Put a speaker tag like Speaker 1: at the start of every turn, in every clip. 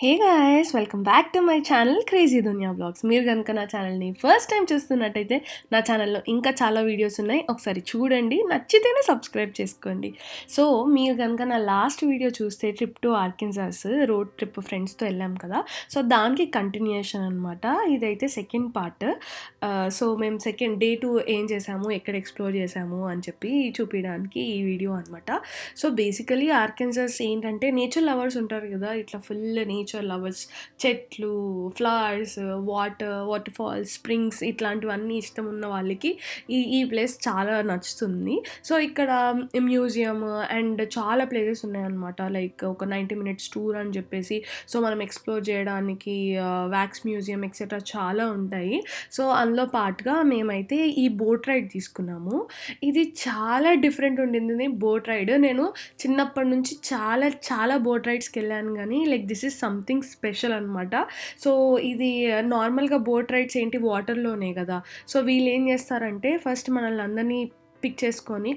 Speaker 1: Hey guys! Welcome back to my channel crazy Duniya vlogs. మీరు గనుక నా ఛానల్‌ని ఫస్ట్ టైమ్ చూస్తున్నట్టయితే నా ఛానల్‌లో ఇంకా చాలా వీడియోస్ ఉన్నాయి. ఒకసారి చూడండి. నచ్చితేనే సబ్స్క్రైబ్ చేసుకోండి. సో, మీరు గనుక నా లాస్ట్ వీడియో చూస్తే trip to Arkansas road trip ఫ్రెండ్స్‌తో ఎళ్ళాం కదా! సో, దానికి కంటిన్యూయేషన్ అనమాట. ఇదైతే సెకండ్ పార్ట్. సో, మేము డే 2 ఏం చేశాము, ఎక్కడ ఎక్స్‌ప్లోర్ చేశాము అని చెప్పి చూపియడానికి ఈ వీడియో అనమాట. సో, బేసికలీ ఆర్కన్సాస్ ఏంటంటే నేచర్ లవర్స్ ఉంటారు కదా! ఇట్లా ఫుల్ నేచర్ లవర్స్, చెట్లు, ఫ్లవర్స్, వాటర్ ఫాల్స్, స్ప్రింగ్స్ ఇట్లాంటివన్నీ ఇష్టం ఉన్న వాళ్ళకి ఈ ప్లేస్ చాలా నచ్చుతుంది. సో, ఇక్కడ మ్యూజియం అండ్ చాలా ప్లేసెస్ ఉన్నాయన్నమాట. లైక్ ఒక 90 మినిట్స్ టూర్ అని చెప్పేసి సో, మనం ఎక్స్‌ప్లోర్ చేయడానికి వాక్స్ మ్యూజియం ఎక్సెట్రా చాలా ఉంటాయి. సో, అందులో పాటుగా మేమైతే ఈ బోట్ రైడ్ తీసుకున్నాము. ఇది చాలా డిఫరెంట్ ఉండింది బోట్ రైడ్. నేను చిన్నప్పటి నుంచి చాలా బోట్ రైడ్స్‌కెళ్ళాను గానీ like this is something special అనమాట. సో, ఇది నార్మల్‌గా బోట్ రైడ్స్ ఏంటి వాటర్‌లోనే గదా! సో, వీళ్ళేం జేస్తారంటే ఫస్ట్ మనల్ని అందరినీ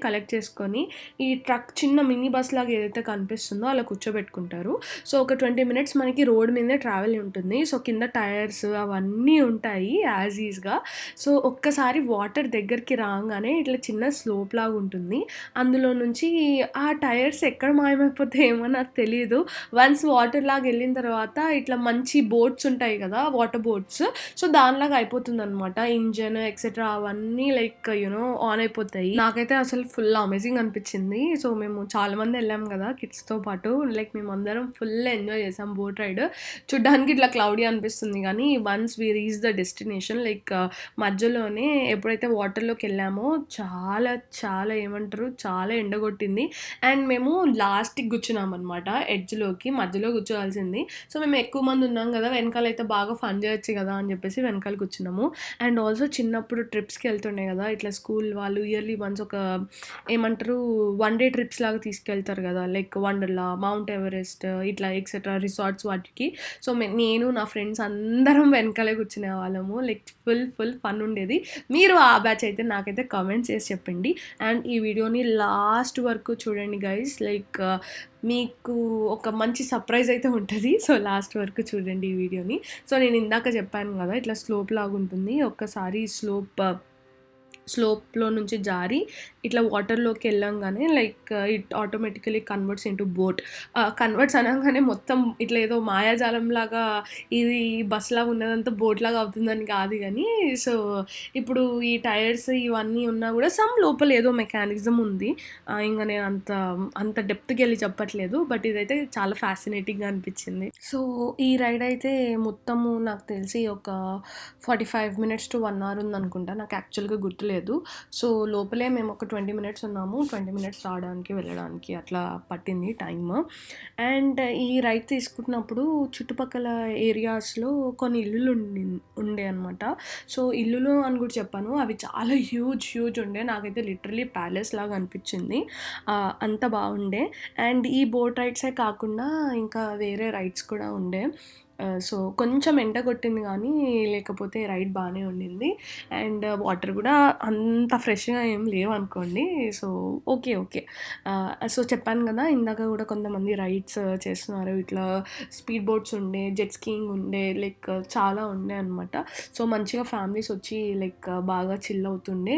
Speaker 1: కలెక్ట్ చేసుకొని ఈ ట్రక్ చిన్న మినీ బస్ లాగా ఏదైతే కనిపిస్తుందో అలా కూర్చోబెట్టుకుంటారు. సో, ఒక 20 మినిట్స్ మనకి రోడ్ మీదే ట్రావెల్ ఉంటుంది. సో, కింద టైర్స్ అవన్నీ ఉంటాయి యాజ్ ఈజ్‌గా. సో, ఒక్కసారి వాటర్ దగ్గరికి రాంగానే ఇట్లా చిన్న స్లోప్ లాగా ఉంటుంది. అందులో నుంచి ఆ టైర్స్ ఎక్కడ మాయమైపోతాయేమో నాకు తెలీదు. వన్స్ వాటర్‌లాగా ఎళ్ళిన తర్వాత ఇట్లా మంచి బోట్స్ ఉంటాయి గదా! Water boats. సో, దానిలాగా అయిపోతుందనమాట. ఇంజిన్ ఎక్సెట్రా అవన్నీ లైక్ ఆన్ అయిపోతాయి. నాకైతే అసలు ఫుల్ అమేజింగ్ అనిపిచ్చింది. సో, మేము చాలా మంది ఎళ్ళాం గదా! కిడ్స్‌తో పాటు. లైక్ మేమందరం ఫుల్ ఎంజాయ్ చేసాం బోట్ రైడ్. చూడ్డానికి ఇట్లా క్లౌడీ అనిపిస్తుంది గానీ once we reach the destination like మధ్యలోనే ఎప్పుడైతే వాటర్‌లోకెళ్ళామో చాలా చాలా ఏమంటారు చాలా ఎండ గొట్టింది. అండ్ మేము లాస్ట్‌కి కూర్చున్నామనమాట ఎడ్జ్‌లోకి. మధ్యలో కూర్చోవాల్సింది. సో, మేము ఎక్కువ మంది ఉన్నాం గదా! వెనకాలైతే బాగా ఫన్ చేయొచ్చు గదా! అని చెప్పేసి వెనకాల కూర్చున్నాము. అండ్ ఆల్సో చిన్నప్పుడు ట్రిప్స్‌కి వెళ్తుండే గదా! ఇట్లా స్కూల్ వాళ్ళు ఇయర్లీ వన్స్ ఒక ఏమంటారు వన్ డే ట్రిప్స్ లాగా తీసుకెళ్తారు గదా! లైక్ వండర్‌లా, మౌంట్ ఎవరెస్ట్ ఇట్లా ఎక్సెట్రా రిసార్ట్స్ వాటికి. సో, నేను నా ఫ్రెండ్స్ అందరం వెనకాలే కూర్చునేవాళ్ళము. లైక్ ఫుల్ ఫన్ ఉండేది. మీరు ఆ బ్యాచ్ అయితే నాకైతే కామెంట్ చేసి చెప్పండి. అండ్ ఈ వీడియోని లాస్ట్ వరకు చూడండి గైస్. లైక్ మీకు ఒక మంచి సర్ప్రైజ్ అయితే ఉంటది. సో, లాస్ట్ వరకు చూడండి ఈ వీడియోని. సో, నేను ఇందాక చెప్పాను గదా! ఇట్లా స్లోప్ లాగుంటుంది. ఒక్కసారి స్లోప్‌లో నుంచి జారి ఇట్లా వాటర్‌లోకి ఎళ్ళంగానే like it automatically converts into boat. Converts అనంగానే మొత్తం ఇట్లా ఏదో మాయాజాలంలాగా ఇది బస్‌లాగా ఉన్నదంతా బోట్‌లాగా అవుతుందని కాదు గానీ, సో, ఇప్పుడు ఈ టైర్స్ ఇవన్నీ ఉన్నా గూడా లోపల ఏదో మెకానిజం ఉంది. ఇంగ నేను అంత డెప్త్‌కెళ్ళి చెప్పట్లేదు. బట్ ఇదైతే చాలా ఫ్యాసినేటింగ్‌గా అనిపిచ్చింది. సో, ఈ రైడ్ అయితే మొత్తము నాకు తెలిసి ఒక 45 మినిట్స్ టు 1 అవర్ ఉందనుకుంటా. నాకు యాక్చువల్‌గా గుర్తులేదు. సో, లోపలే మేము ఒక 20 మినిట్స్ ఉన్నాము. 20 మినిట్స్ రావడానికి, వెళ్ళడానికి అట్లా పట్టింది టైమ్. అండ్ ఈ రైడ్ తీసుకున్నప్పుడు చుట్టుపక్కల ఏరియాస్‌లో కొన్ని ఇల్లులు ఉండే అనమాట. సో, ఇల్లులు అని కూడా చెప్పను. అవి చాలా హ్యూజ్ ఉండే. నాకైతే లిటరల్లీ ప్యాలెస్ లాగా అనిపిచ్చింది. అంత బాగుండే. అండ్ ఈ బోట్ రైడ్సే కాకుండా ఇంకా వేరే రైడ్స్ కూడా ఉండే. సో, కొంచెం ఎండ కొట్టింది గానీ, లేకపోతే రైడ్ బానే ఉండింది. అండ్ వాటర్ గూడా అంత ఫ్రెష్‌గా ఏం లేవనుకోండి. So, okay. సో, చెప్పాను గదా! ఇందాక గూడా కొంతమంది రైడ్స్ చేస్తున్నారు. ఇట్లా స్పీడ్ బోట్స్ ఉండే, జెట్ స్కీయింగ్ ఉండే, లైక్ చాలా ఉండే అనమాట. సో, మంచిగా ఫ్యామిలీస్ వచ్చి లైక్ బాగా చిల్ అవుతుండే.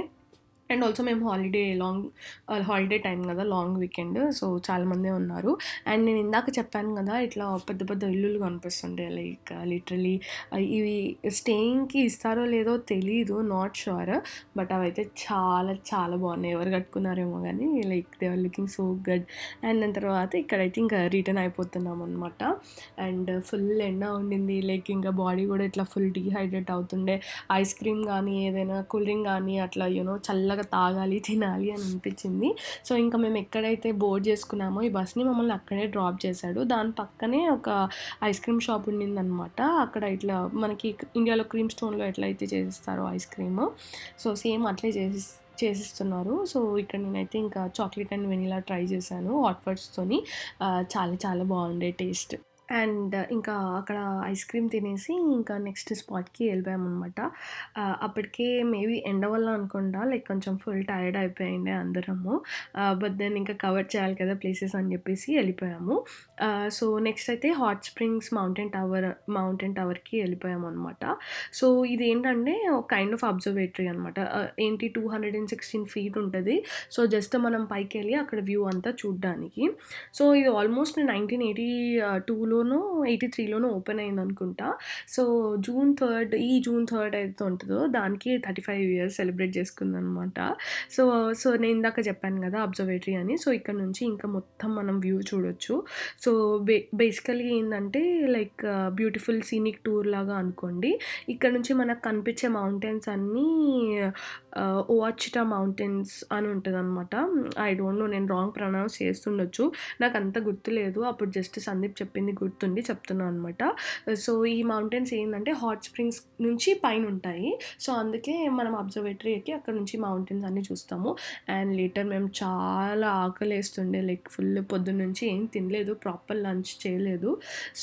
Speaker 1: అండ్ ఆల్సో మేము హాలిడే టైమ్ గదా! Long weekend. సో, చాలా మందే ఉన్నారు. అండ్ నేను ఇందాక చెప్పాను గదా! ఇట్లా పెద్ద ఇల్లులు కనిపిస్తుండే లైక్ లిటరల్లీ ఇవి స్టేయింగ్‌కి ఇస్తారో లేదో తెలీదు. Not sure. బట్ అవైతే చాలా బాగున్నాయి. ఎవరు కట్టుకున్నారేమో గానీ like they are looking so good. And దాని తర్వాత ఇక్కడైతే ఇంకా రిటర్న్ అయిపోతున్నామనమాట. అండ్ ఫుల్ ఎండ ఉండింది. లైక్ ఇంకా బాడీ గూడా ఇట్లా ఫుల్ డీహైడ్రేట్ అవుతుండే. ఐస్ క్రీమ్ గానీ, ఏదైనా కూల్ డ్రింక్ గానీ అట్లా చల్లగా తాగాలి, తినాలి అని అనిపిచ్చింది. సో, ఇంకా మేము ఎక్కడైతే బోర్డ్ చేసుకున్నామో ఈ బస్‌ని మమ్మల్ని అక్కడే డ్రాప్ చేశాడు. దాని పక్కనే ఒక ఐస్ క్రీమ్ షాప్ ఉండిందనమాట. అక్కడ ఇట్లా మనకి ఇండియాలో క్రీమ్ స్టోన్‌లో ఎట్లయితే చేసిస్తారో ఐస్ క్రీమ్. సో, సేమ్ అట్లే చేసిస్తున్నారు. సో, ఇక్కడ నేనైతే ఇంకా చాక్లేట్ అండ్ వెనిలా ట్రై చేశాను హాట్ ఫudgeతోని. చాలా బాగుండే టేస్ట్. ఇంకా అక్కడ ఐస్ క్రీమ్ తినేసి ఇంకా నెక్స్ట్ స్పాట్‌కి వెళ్ళిపోయామనమాట. అప్పటికే మేబీ ఎండ వల్ల అనుకుంటా లైక్ కొంచెం ఫుల్ టైర్డ్ అయిపోయిండే అందరము. బట్ దెన్ ఇంకా కవర్ చేయాలి కదా ప్లేసెస్ అని చెప్పేసి వెళ్ళిపోయాము. సో నెక్స్ట్ అయితే హాట్ స్ప్రింగ్స్ మౌంటైన్ టవర్‌కి వెళ్ళిపోయామనమాట. సో ఇదేంటంటే ఒక కైండ్ ఆఫ్ అబ్జర్వేటరీ అనమాట. ఏంటి 216 ఫీట్ ఉంటది. సో జస్ట్ మనం పైకెళ్ళి అక్కడ వ్యూ అంతా చూడ్డానికి. సో ఇది ఆల్మోస్ట్ 1982లోనో, 83లోనో ఓపెన్ అయిందనుకుంటా. సో జూన్ 3 అయితే ఉంటదో దానికి 35 ఇయర్స్ సెలబ్రేట్ చేసుకుందనమాట. సో సో నేను ఇందాక చెప్పాను కదా అబ్జర్వేటరీ అని. సో ఇక్కడ నుంచి ఇంకా మొత్తం మనం వ్యూ చూడొచ్చు. సో బేసికల్లీ ఏందంటే లైక్ బ్యూటిఫుల్ సీనిక్ టూర్ లాగా అనుకోండి. ఇక్కడ నుంచి మనకు కనిపించే మౌంటైన్స్ అన్నీ ఓవాచిటా మౌంటైన్స్ అని ఉంటదనమాట. ఐ డోంట్ నో, నేను రాంగ్ ప్రొనౌన్స్ చేస్తుండొచ్చు. నాకంత గుర్తులేదు. అప్పుడు జస్ట్ సందీప్ చెప్పింది గుర్తుండి చెప్తున్నా అనమాట. సో ఈ మౌంటైన్స్ ఏందంటే హాట్ స్ప్రింగ్స్ నుంచి పైనుంటాయి. సో అందుకే మనం అబ్జర్వేటరీ ఎక్కి అక్కడ నుంచి మౌంటైన్స్ అన్నీ చూస్తాము. అండ్ లేటర్ మేము చాలా ఆకలేస్తుండే లైక్ ఫుల్ పొద్దున్నుంచి ఏం తినలేదు. ప్రాపర్ లంచ్ చేయలేదు.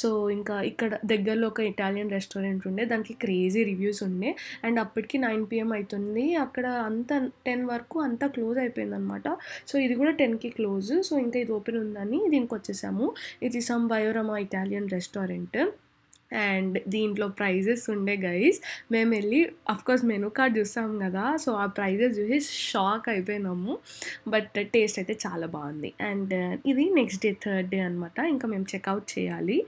Speaker 1: సో ఇంకా ఇక్కడ దగ్గరలో ఒక ఇటాలియన్ రెస్టారెంట్ ఉండే. దానికి క్రేజీ రివ్యూస్ ఉండే. అండ్ అప్పటికి 9 PM అయితుంది. అక్కడ అంతా 10 వరకు అంతా క్లోజ్ అయిపోయిందనమాట. సో ఇది కూడా 10కి క్లోజ్. సో ఇంకా ఇది ఓపెన్ ఉందని దీనికొచ్చేసాము. ఇది సమ్ బయోరమా ఇటాలియన్ రెస్టారెంట్. అండ్ దీంట్లో ప్రైజెస్ ఉండే గైస్. మేమెళ్ళి అఫ్‌కోర్స్ మెనూ కార్డ్ చూసాం కదా! సో ఆ ప్రైజెస్ చూసి షాక్ అయిపోయినాము. బట్ టేస్ట్ అయితే చాలా బాగుంది. అండ్ ఇది నెక్స్ట్ డే థర్డ్ డే అనమాట. ఇంకా మేము చెక్‌ఔట్ చేయాలి.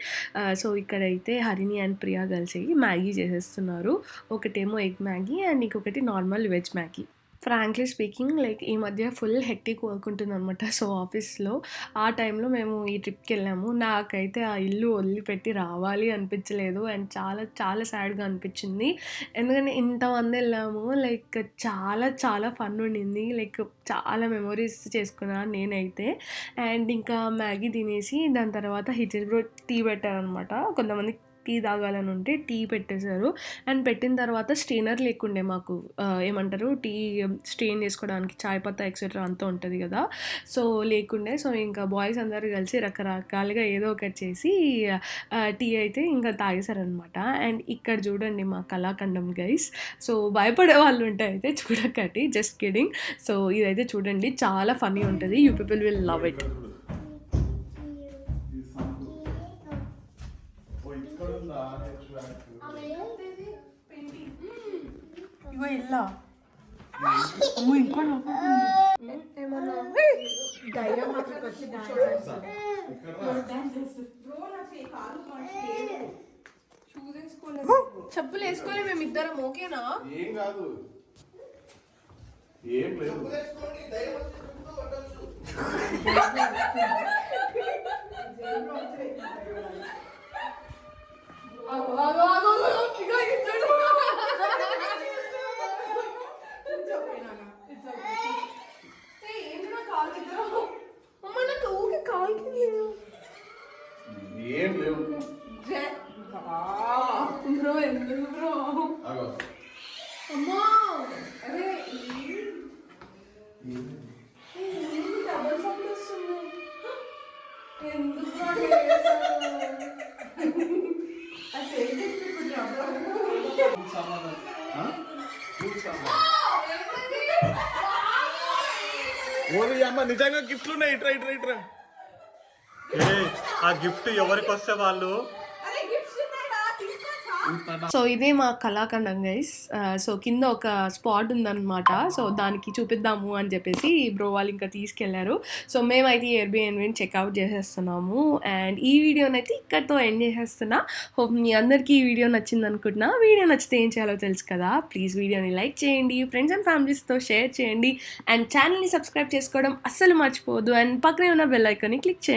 Speaker 1: సో ఇక్కడైతే హరిణి అండ్ ప్రియా కలిసి మ్యాగీ చేసేస్తున్నారు. ఒకటేమో ఎగ్ మ్యాగీ అండ్ ఇంకొకటి normal veg Maggi. Frankly speaking like ఈ మధ్య ఫుల్ హెక్టిక్ వర్క్ ఉంటుందనమాట. సో ఆఫీస్‌లో ఆ టైంలో మేము ఈ ట్రిప్‌కెళ్ళాము. నాకైతే ఆ ఇల్లు వదిలిపెట్టి రావాలి అనిపించలేదు. అండ్ చాలా చాలా సాడ్‌గా అనిపించింది. ఎందుకంటే ఇంతమంది వెళ్ళాము. లైక్ చాలా చాలా ఫన్ ఉండింది. లైక్ చాలా మెమోరీస్ చేసుకున్నా నేనైతే. అండ్ ఇంకా మ్యాగీ తినేసి దాని తర్వాత హితేష్ బ్రో టీ పెట్టారనమాట. కొంతమంది టీ తాగాలని ఉంటే టీ పెట్టేశారు. అండ్ పెట్టిన తర్వాత స్ట్రెయినర్ లేకుండే మాకు. ఏమంటారు టీ స్ట్రెయిన్ చేసుకోవడానికి చాయ్ పత్తా ఎక్సెట్రా అంతా ఉంటుంది కదా! సో లేకుండే. సో ఇంకా బాయ్స్ అందరూ కలిసి రకరకాలుగా ఏదో ఒకటి చేసి టీ అయితే ఇంకా తాగేశారనమాట. అండ్ ఇక్కడ చూడండి మా కళాఖండం గైస్. సో భయపడే వాళ్ళు ఉంటే అయితే చూడకండి. Just kidding. సో ఇదైతే చూడండి చాలా ఫన్నీ ఉంటుంది. You people will love it. ఇగో ఇల్లా అమ్మో ఇంకో చెప్పులు వేసుకోలే మేమిద్దరం. ఓకేనా? ఏం కాదు, ఏం లేదు. ఏం లేవు బ్రో. ఎందుకు బ్రో? అమ్మా అరే డబల్ సౌండ్ వస్తుంది. ఎందుకు ఓరి అమ్మ నిజంగా గిఫ్ట్లు ఉన్నాయి. ఇట్రా ఇట్రా ఇట్రా. ఆ గిఫ్ట్ ఎవరికి వస్తే వాళ్ళు. సో ఇదే మా కళాఖండం గైస్. సో కింద ఒక స్పాట్ ఉందన్నమాట. సో దానికి చూపిద్దాము అని చెప్పేసి బ్రో వాళ్ళు ఇంకా తీసుకెళ్లారు. సో మేమైతే ఎయిర్బిఎన్బిని చెక్అవుట్ చేసేస్తున్నాము. అండ్ ఈ వీడియోనైతే ఇక్కడితో ఎండ్ చేసేస్తున్నా. హోప్ మీ అందరికీ ఈ వీడియో నచ్చింది అనుకుంటున్నా. వీడియో నచ్చితే ఏం చేయాలో తెలుసు కదా. ప్లీజ్ వీడియోని లైక్ చేయండి, ఫ్రెండ్స్ అండ్ ఫ్యామిలీస్తో షేర్ చేయండి. అండ్ ఛానల్ని సబ్స్క్రైబ్ చేసుకోవడం అస్సలు మర్చిపోవద్దు. అండ్ పక్కనే ఉన్న బెల్ ఐకాన్ని క్లిక్ చేయండి.